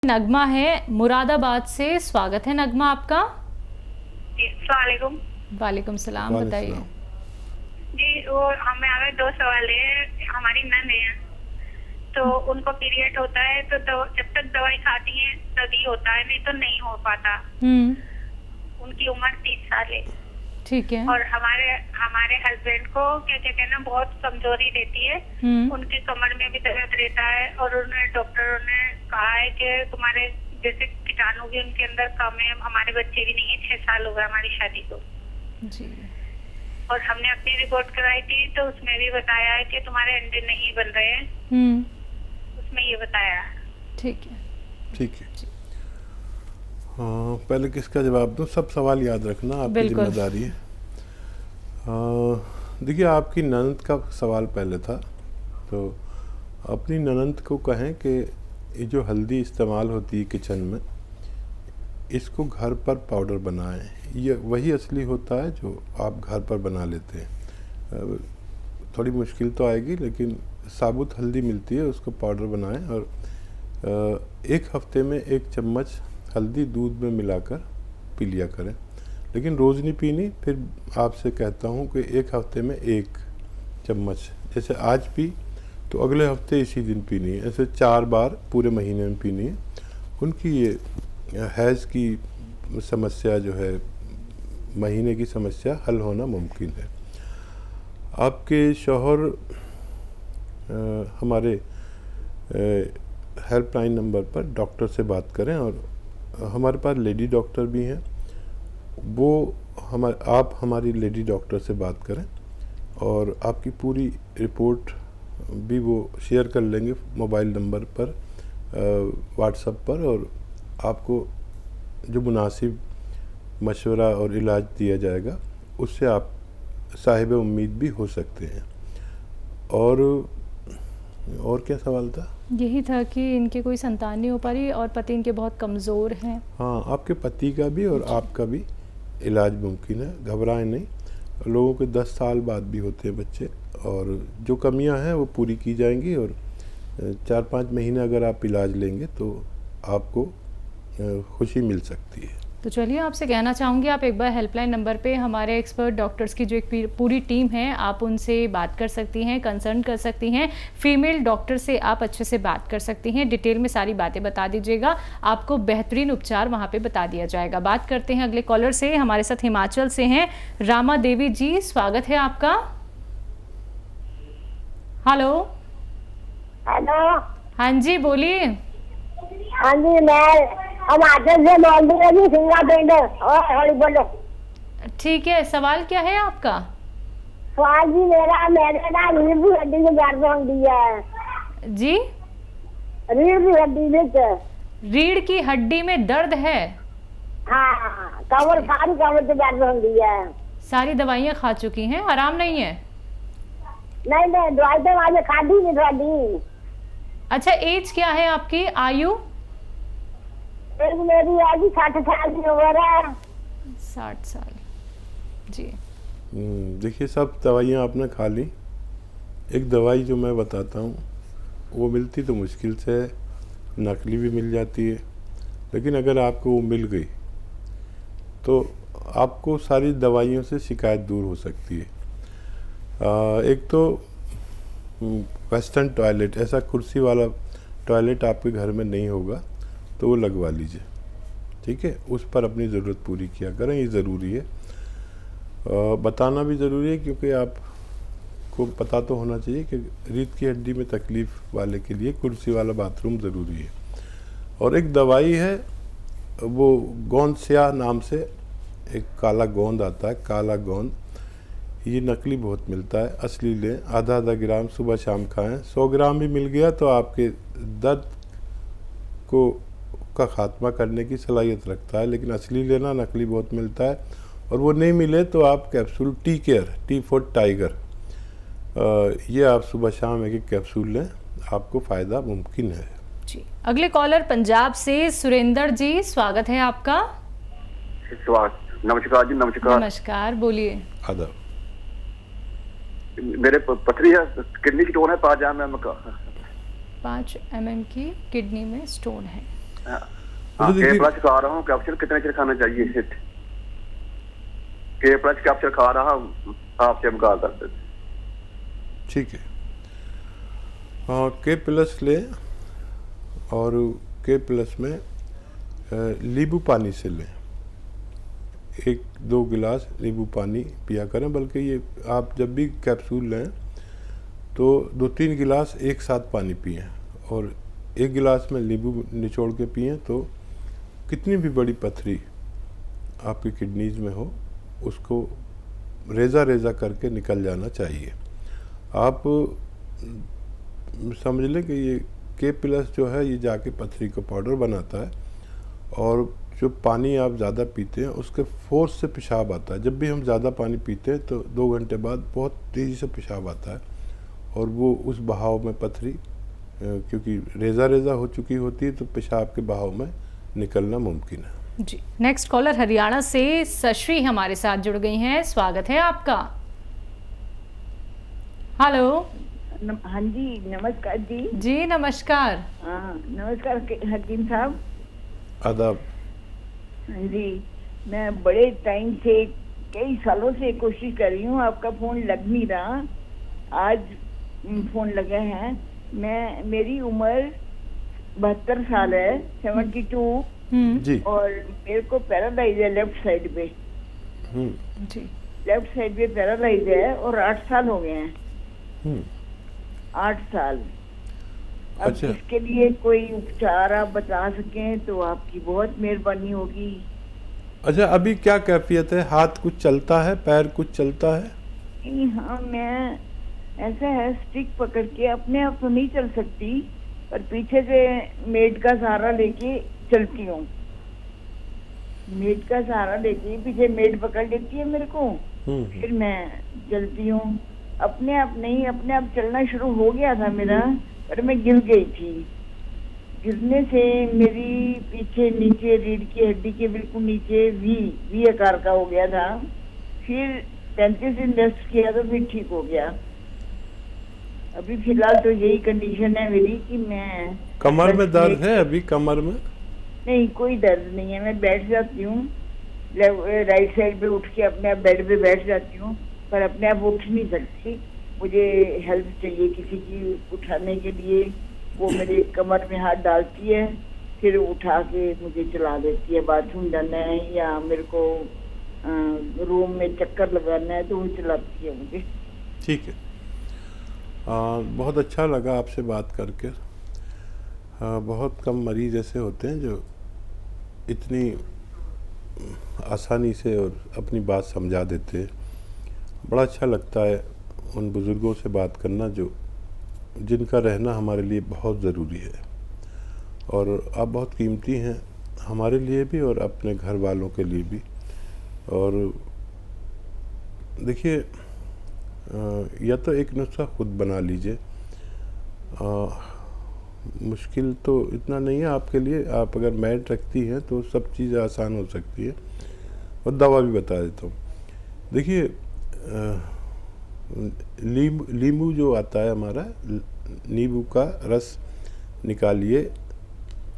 नगमा है मुरादाबाद से। स्वागत है नगमा आपका। वालेकुम। वालेकुम सलाम, बताइए जी। वो हमें 2 सवाल है। हमारी नन है तो उनको पीरियड होता है तो जब तक दवाई खाती है तभी होता है, नहीं तो नहीं हो पाता। उनकी उम्र 30 साल है। ठीक है। और हमारे हस्बैंड को क्या कहते हैं ना, बहुत कमजोरी रहती है। उनके कमर में भी दर्द रहता है और डॉक्टरों ने कहा है कि तुम्हारे जैसे कीटाणु भी उनके अंदर कम है। हमारे बच्चे भी नहीं है, 6 साल हो गए हमारी शादी को जी। और हमने अपनी रिपोर्ट कराई थी तो उसमें भी बताया है कि तुम्हारे अंडे नहीं बन रहे हैं। उसमें ये बताया। ठीक है, ठीक है। हाँ, पहले किसका जवाब दूं? सब सवाल याद रखना आपकी जिम्मेदारी है। देखिए, आपकी ननद का सवाल पहले था, तो अपनी ननद को कहें कि ये जो हल्दी इस्तेमाल होती है किचन में, इसको घर पर पाउडर बनाएं। ये वही असली होता है जो आप घर पर बना लेते हैं। थोड़ी मुश्किल तो आएगी, लेकिन साबुत हल्दी मिलती है, उसको पाउडर बनाएं और 1 हफ्ते में 1 चम्मच हल्दी दूध में मिलाकर पी लिया करें। लेकिन रोज़ नहीं पीनी। फिर आपसे कहता हूँ कि 1 हफ्ते में 1 चम्मच, जैसे आज पी तो अगले हफ्ते इसी दिन पीनी है। ऐसे 4 बार पूरे महीने में पीनी है। उनकी ये हैज़ की समस्या जो है, महीने की समस्या हल होना मुमकिन है। आपके शौहर हमारे हेल्पलाइन नंबर पर डॉक्टर से बात करें, और हमारे पास लेडी डॉक्टर भी हैं। वो आप हमारी लेडी डॉक्टर से बात करें और आपकी पूरी रिपोर्ट भी वो शेयर कर लेंगे मोबाइल नंबर पर, व्हाट्सएप पर, और आपको जो मुनासिब मशवरा और इलाज दिया जाएगा उससे आप साहिब उम्मीद भी हो सकते हैं। और क्या सवाल था? यही था कि इनके कोई संतान नहीं हो पा रही और पति इनके बहुत कमज़ोर हैं। हाँ, आपके पति का भी और आपका भी इलाज मुमकिन है, घबराएं नहीं। लोगों के 10 साल बाद भी होते हैं बच्चे, और जो कमियां हैं वो पूरी की जाएंगी। और 4-5 महीने अगर आप इलाज लेंगे तो आपको खुशी मिल सकती है। तो चलिए, आपसे कहना चाहूँगी आप एक बार हेल्पलाइन नंबर पे हमारे एक्सपर्ट डॉक्टर्स की जो एक पूरी टीम है, आप उनसे बात कर सकती हैं, कंसल्ट कर सकती हैं। फीमेल डॉक्टर से आप अच्छे से बात कर सकती हैं, डिटेल में सारी बातें बता दीजिएगा, आपको बेहतरीन उपचार वहाँ पे बता दिया जाएगा। बात करते हैं अगले कॉलर से। हमारे साथ हिमाचल से हैं रामा देवी जी। स्वागत है आपका। हेलो। हेलो। हाँ जी, बोलिए। हाँ जी, मैं हिमाचल से बोल रही हूँ, सिंगा पिंड। और बोलो। ठीक है, सवाल क्या है आपका? सवाल जी मेरे ना रीढ़ की हड्डी में दर्द होती है जी। रीढ़ की हड्डी में। रीढ़ की हड्डी में दर्द है? हाँ, सारी कमर से दर्द होती है। सारी दवाइयाँ खा चुकी हैं, आराम नहीं है? नहीं, दवाई तो आज खाधी नहीं खाधी। अच्छा, एज क्या है आपकी, आयु? मेरी आज 60 साल की उम्र है। 60 साल जी। देखिए, सब दवाइयाँ आपने खा ली। एक दवाई जो मैं बताता हूँ वो मिलती तो मुश्किल से है, नकली भी मिल जाती है, लेकिन अगर आपको वो मिल गई तो आपको सारी दवाइयों से शिकायत दूर हो सकती है। एक तो वेस्टर्न टॉयलेट, ऐसा कुर्सी वाला टॉयलेट आपके घर में नहीं होगा तो वो लगवा लीजिए, ठीक है? उस पर अपनी ज़रूरत पूरी किया करें, ये ज़रूरी है। बताना भी ज़रूरी है, क्योंकि आपको पता तो होना चाहिए कि रीढ़ की हड्डी में तकलीफ़ वाले के लिए कुर्सी वाला बाथरूम ज़रूरी है। और एक दवाई है, वो गोंद स्याह नाम से एक काला गोंद आता है, काला गोंद। ये नकली बहुत मिलता है, असली लें। आधा ग्राम सुबह शाम खाएं। 100 ग्राम भी मिल गया तो आपके दर्द का खात्मा करने की सलाहियत रखता है, लेकिन असली लेना, नकली बहुत मिलता है। और वो नहीं मिले तो आप capsule tea care, T for tiger, ये आप सुबह शाम एक कैप्सूल लें, आपको फ़ायदा मुमकिन है जी। अगले कॉलर पंजाब से सुरेंद्र जी। स्वागत है आपका। नमस्कार जी। नमस्कार, बोलिए। आदाब। मेरे पथरी है, किडनी स्टोन है 5 mm का। 5 mm की किडनी में स्टोन है। के प्लस खा रहा हूँ, कैप्सूल कितने चिर खाना चाहिए? के प्लस कैप्सूल खा रहा हूँ, आपसे हम कहा करते थे। ठीक है, हाँ के प्लस लें और के प्लस में नींबू पानी से लें, 1-2 गिलास नींबू पानी पिया करें। बल्कि ये आप जब भी कैप्सूल लें तो 2-3 गिलास एक साथ पानी पिएं और 1 गिलास में नींबू निचोड़ के पिएं, तो कितनी भी बड़ी पथरी आपकी किडनीज में हो उसको रेजा करके निकल जाना चाहिए। आप समझ लें कि ये के प्लस जो है ये जाके पथरी का पाउडर बनाता है और जो पानी आप ज़्यादा पीते हैं उसके फोर्स से पेशाब आता है। जब भी हम ज़्यादा पानी पीते हैं तो 2 घंटे बाद बहुत तेज़ी से पेशाब आता है और वो उस बहाव में पथरी क्योंकि रेजा हो चुकी होती है तो पेशाब के बहाव में निकलना मुमकिन है। जी, नेक्स्ट कॉलर हरियाणा से सश्री हमारे साथ जुड़ गई हैं, स्वागत है आपका। हेलो। हाँ जी, नमस्कार जी। जी नमस्कार। हाँ नमस्कार हकीम साहब। आदाब। हाँ जी, मैं बड़े टाइम से, कई सालों से कोशिश कर रही हूँ, आपका फोन लग नहीं रहा। आज फोन लगा है। मेरी उम्र 72 साल है, 72 जी। और मेरे को पैरालाइज है लेफ्ट साइड पे। जी। लेफ्ट साइड पे पैरालाइज है और 8 साल हो गए हैं। 8 साल। अब अच्छा। इसके लिए कोई उपचार आप बता सकें तो आपकी बहुत मेहरबानी होगी। अच्छा, अभी क्या कैफियत है? हाथ कुछ चलता है, पैर कुछ चलता है? नहीं, हाँ मैं ऐसा है, स्टिक पकड़ के अपने आप तो नहीं चल सकती पर पीछे से मेड का सहारा लेके चलती हूँ। मेड का सहारा लेके पीछे मेड पकड़ लेती है मेरे को, फिर मैं चलती हूँ। अपने आप नहीं, अपने आप चलना शुरू हो गया था मेरा, पर मैं गिर गई थी। गिरने से मेरी पीछे नीचे रीढ़ की हड्डी के बिल्कुल नीचे वी आकार का हो गया था। फिर 35 दिन रेस्ट किया तो फिर ठीक हो गया। अभी फिलहाल तो यही कंडीशन है मेरी कि मैं। कमर में दर्द है अभी? कमर में नहीं, कोई दर्द नहीं है। मैं बैठ जाती हूँ, राइट साइड पे उठ के अपने आप बेड पे बैठ जाती हूँ, पर अपने आप उठ नहीं सकती। मुझे हेल्प चाहिए किसी की उठाने के लिए। वो मेरे कमर में हाथ डालती है, फिर उठा के मुझे चला देती है। बाथरूम जाना है या मेरे को रूम में चक्कर लगाना है तो वो चलाती है मुझे। ठीक है, बहुत अच्छा लगा आपसे बात करके। बहुत कम मरीज ऐसे होते हैं जो इतनी आसानी से और अपनी बात समझा देते हैं। बड़ा अच्छा लगता है उन बुज़ुर्गों से बात करना जो जिनका रहना हमारे लिए बहुत ज़रूरी है। और आप बहुत कीमती हैं हमारे लिए भी और अपने घर वालों के लिए भी। और देखिए, या तो एक नुस्खा खुद बना लीजिए, मुश्किल तो इतना नहीं है आपके लिए। आप अगर मैट रखती हैं तो सब चीज़ें आसान हो सकती है। और दवा भी बता देता हूँ। देखिए, नींबू जो आता है हमारा, नींबू का रस निकालिए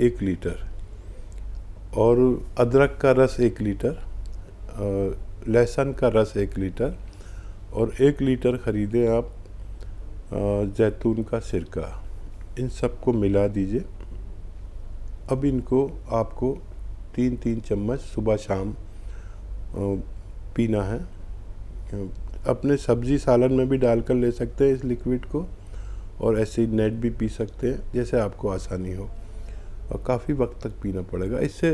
1 लीटर, और अदरक का रस 1 लीटर, लहसुन का रस 1 लीटर, और 1 लीटर ख़रीदें आप जैतून का सिरका। इन सबको मिला दीजिए। अब इनको आपको 3-3 चम्मच सुबह शाम पीना है। अपने सब्जी सालन में भी डालकर ले सकते हैं इस लिक्विड को, और ऐसे ही नेट भी पी सकते हैं, जैसे आपको आसानी हो। और काफ़ी वक्त तक पीना पड़ेगा। इससे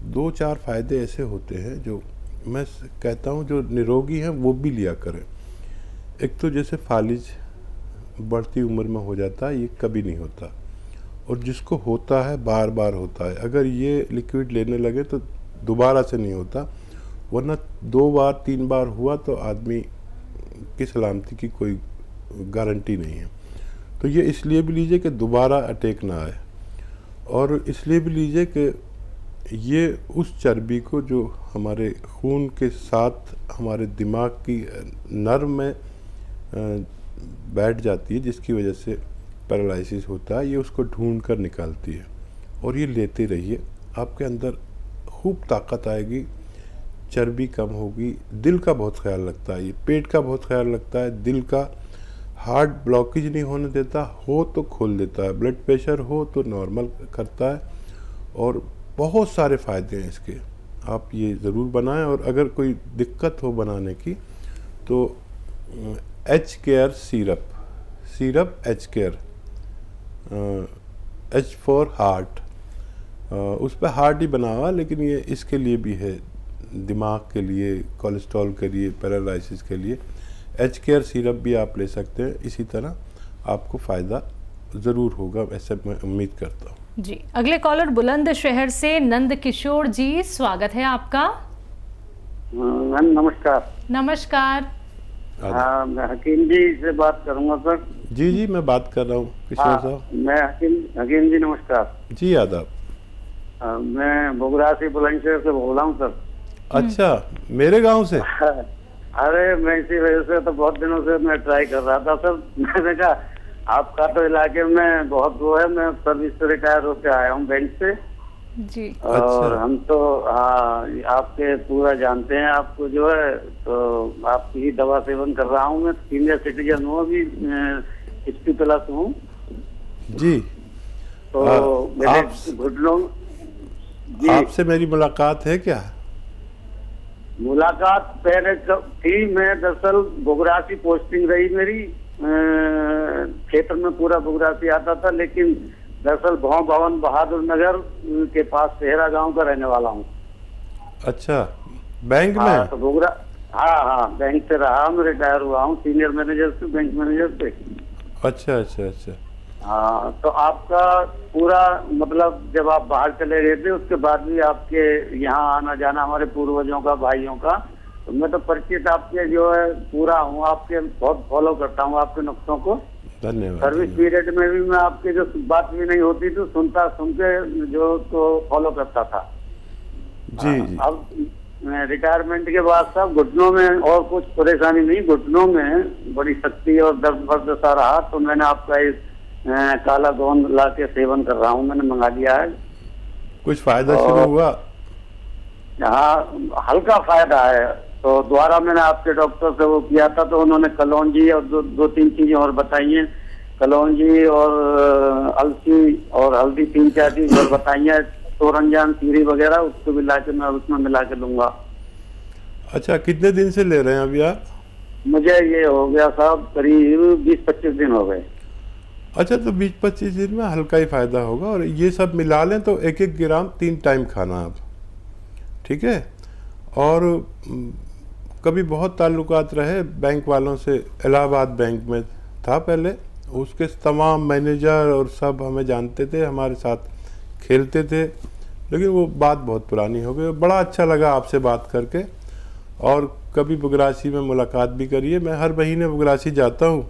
2-4 फ़ायदे ऐसे होते हैं जो मैं कहता हूँ जो निरोगी हैं वो भी लिया करें। एक तो जैसे फालिज बढ़ती उम्र में हो जाता है, ये कभी नहीं होता, और जिसको होता है बार बार होता है। अगर ये लिक्विड लेने लगे तो दोबारा से नहीं होता, वरना 2 बार 3 बार हुआ तो आदमी की सलामती की कोई गारंटी नहीं है। तो ये इसलिए भी लीजिए कि दोबारा अटैक ना आए, और इसलिए भी लीजिए कि ये उस चर्बी को जो हमारे खून के साथ हमारे दिमाग की नर्व में बैठ जाती है, जिसकी वजह से पैरालिसिस होता है, ये उसको ढूंढ कर निकालती है। और ये लेते रहिए। आपके अंदर खूब ताकत आएगी, चर्बी कम होगी, दिल का बहुत ख्याल रखता है, ये पेट का बहुत ख्याल रखता है, दिल का, हार्ट ब्लॉकेज नहीं होने देता, हो तो खोल देता है, ब्लड प्रेशर हो तो नॉर्मल करता है, और बहुत सारे फ़ायदे हैं इसके। आप ये ज़रूर बनाएं, और अगर कोई दिक्कत हो बनाने की तो H care syrup H care, H for heart, उस पर हार्ट ही बना हुआ, लेकिन ये इसके लिए भी है, दिमाग के लिए, कोलेस्ट्रॉल के लिए, पैरालिसिस के लिए। एच केयर सिरप भी आप ले सकते हैं। इसी तरह आपको फ़ायदा ज़रूर होगा, ऐसे मैं उम्मीद करता हूँ। जी, अगले कॉलर बुलंदशहर से नंद किशोर जी, स्वागत है आपका। मैम नमस्कार। नमस्कार। हाँ, मैं हकीम जी से बात करूंगा सर। जी मैं बात कर रहा हूँ किशोर साहब। मैं हकीम जी नमस्कार। जी आदाब। मैं बुगरासी बुलंदशहर से बोल रहा हूँ सर। अच्छा, मेरे गांव से? अरे मैं इसी वजह से तो बहुत दिनों से मैं ट्राई कर रहा था सर। मैंने कहा आपका तो इलाके में बहुत वो है, मैं सर्विस से रिटायर होकर आया हूँ बैंक से जी। और अच्छा। हम तो हाँ आपके पूरा जानते हैं आपको जो है, तो आपकी ही दवा सेवन कर रहा हूँ। मैं सीनियर सिटीजन हूँ, अभी 60+ हूँ। जी। तो मेरे घुटनों आपसे मेरी मुलाकात है क्या? मुलाकात पहले थी। मैं दरअसल बुगरासी पोस्टिंग रही मेरी, क्षेत्र में पूरा बुगरासी आता था, लेकिन दरअसल भाव भवन बहादुर नगर के पास सेहरा गांव का रहने वाला हूँ। अच्छा, बैंक में? हाँ तो बुगरा, हाँ बैंक से रहा, मैं रिटायर हुआ हूँ सीनियर मैनेजर से, बैंक मैनेजर से। अच्छा। हाँ तो आपका पूरा मतलब जब आप बाहर चले गए थे उसके बाद भी आपके यहाँ आना जाना हमारे पूर्वजों का, भाइयों का, तो मैं तो परिचित आपके जो है पूरा हूँ, आपके बहुत फॉलो करता हूँ आपके नुस्खों को। धन्यवाद। सर्विस पीरियड में भी मैं आपके जो बात भी नहीं होती तो सुन के जो तो फॉलो करता था। जी। अब रिटायरमेंट के बाद साहब घुटनों में और कुछ परेशानी नहीं, घुटनों में बड़ी शक्ति और दर्द सा रहा, तो मैंने आपका इस काला गोंद ला के सेवन कर रहा हूँ, मैंने मंगा लिया है। कुछ फायदा शुरू हुआ? हाँ हल्का फायदा है। तो दोबारा मैंने आपके डॉक्टर से वो किया था, तो उन्होंने कलौंजी और दो तीन चीजें और बताई हैं, कलौंजी और अलसी और हल्दी, 3-4 चीज और बताई है, तोरंजान सीरी वगैरह, उसको मिला के मैं उसमें मिला के लूंगा। अच्छा, कितने दिन से ले रहे हैं अभी आप? मुझे ये हो गया साहब करीब 20-25 दिन हो गए। अच्छा, तो 20-25 दिन में हल्का ही फायदा होगा, और ये सब मिला लें तो 1-1 ग्राम 3 टाइम खाना आप, ठीक है। और कभी बहुत ताल्लुकात रहे बैंक वालों से, इलाहाबाद बैंक में था पहले, उसके तमाम मैनेजर और सब हमें जानते थे, हमारे साथ खेलते थे, लेकिन वो बात बहुत पुरानी हो गई। बड़ा अच्छा लगा आपसे बात करके, और कभी बुगरासी में मुलाकात भी करिए। मैं हर महीने बुगरासी जाता हूँ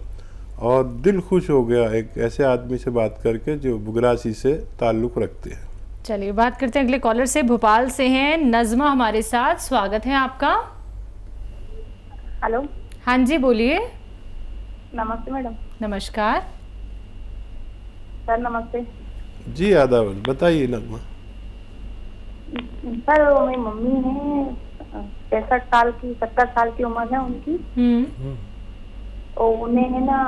और दिल खुश हो गया एक ऐसे आदमी से बात करके जो बुगरासी से ताल्लुक़ रखते हैं। चलिए बात करते हैं अगले कॉलर से, भोपाल से हैं नज़मा हमारे साथ, स्वागत है आपका। हेलो। हाँ जी बोलिए। नमस्ते मैडम। नमस्कार सर। नमस्ते जी आदाब, बताइए नगमा। सर मेरी मम्मी है 65 साल की, 70 साल की उम्र है उनकी, और उन्हें है ना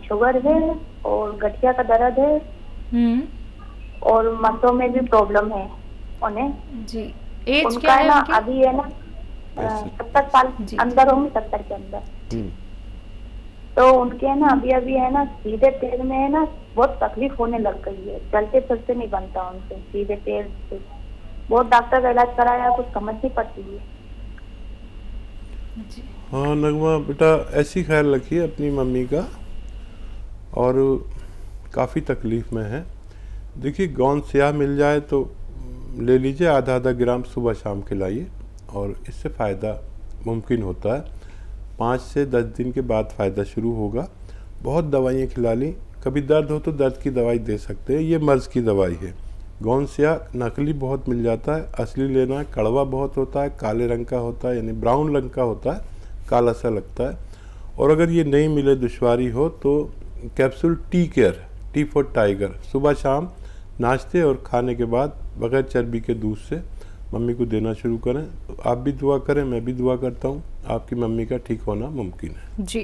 शुगर है और गठिया का दर्द है और मसों में भी प्रॉब्लम है उन्हें। जी। एज उनका क्या है ना उनकी? अभी है ना 70 साल अंदर होंगे, 70 के अंदर। तो उनके है ना अभी है ना सीधे पैर में है ना बहुत तकलीफ होने लग गई है, चलते फिरते नहीं बनता उनसे सीधे पैर से। बहुत डॉक्टर का इलाज कराया, कुछ समझ नहीं पड़ती है। हाँ नगमा बेटा, ऐसी ख्याल रखिए अपनी मम्मी का, और काफ़ी तकलीफ़ में है। देखिए गोंद स्याह मिल जाए तो ले लीजिए, आधा ग्राम सुबह शाम खिलाइए, और इससे फ़ायदा मुमकिन होता है। 5 से 10 दिन के बाद फ़ायदा शुरू होगा। बहुत दवाइयाँ खिला ली, कभी दर्द हो तो दर्द की दवाई दे सकते हैं, ये मर्ज़ की दवाई है। गोंद स्याह नकली बहुत मिल जाता है, असली लेना है। कड़वा बहुत होता है, काले रंग का होता है, यानी ब्राउन रंग का होता है, काला सा लगता है। और अगर ये नहीं मिले, दुश्वारी हो, तो capsule tea care, T for tiger, सुबह शाम नाश्ते और खाने के बाद बगैर चर्बी के दूध से मम्मी को देना शुरू करें। तो आप भी दुआ करें, मैं भी दुआ करता हूँ, आपकी मम्मी का ठीक होना मुमकिन है। जी।